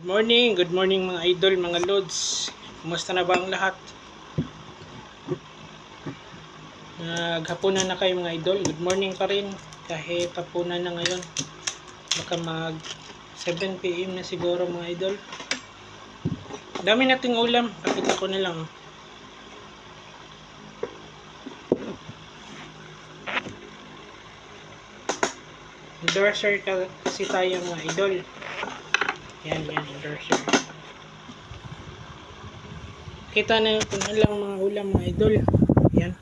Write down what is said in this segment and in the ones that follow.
Good morning mga idol, mga lods. Kumusta na ba ang lahat? Naghapunan na kayo mga idol. Good morning pa rin kahit hapunan na ngayon. Baka mag 7 PM na siguro mga idol. Dami nating ulam. Pakita ko na lang. Endorser kasi tayo mga idol. Yan, endorser. Kita na kung ilang mga ulam mga idol. Yan.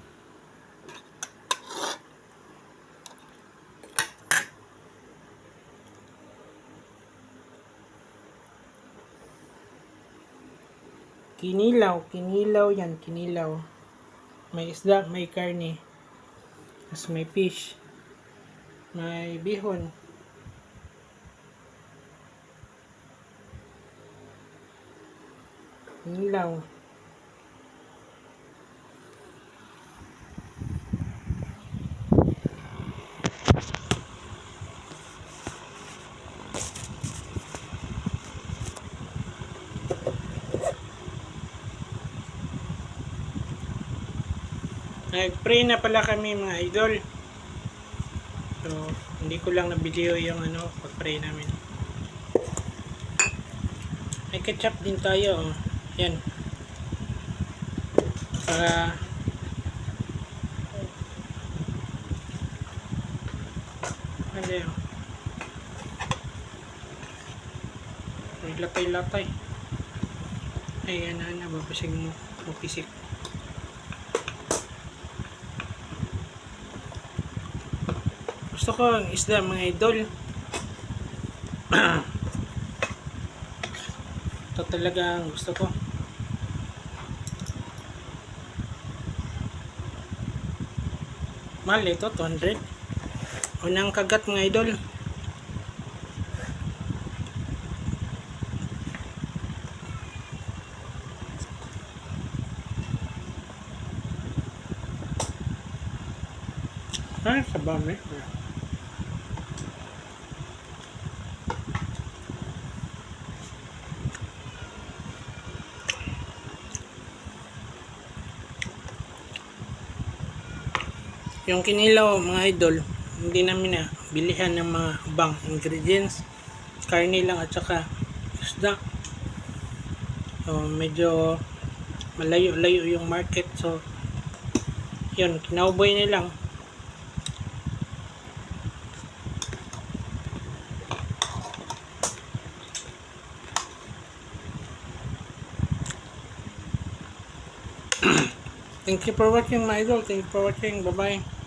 Kinilaw yan, kinilaw. May isda, may karne. Tapos may fish. May bihon. Kinilaw. Nag-pray na pala kami mga idol. So, hindi ko lang na-video yung pag-pray namin. May ketchup din tayo. Yan. Para ano yun? May latay-latay. Ay, babasig mo. Mapisik. Gusto ko ang isda mga idol. Ito talaga ang gusto ko. Mahal ito, 200. Unang kagat mga idol. Ay, sabaw eh. Yung kinilaw mga idol, hindi namin na bilihan ng mga bang ingredients, karne lang at saka isda. So, medyo malayo-layo yung market, so yun, kinauboy nilang. Thank you for watching my idol. Thank you for watching. Bye bye.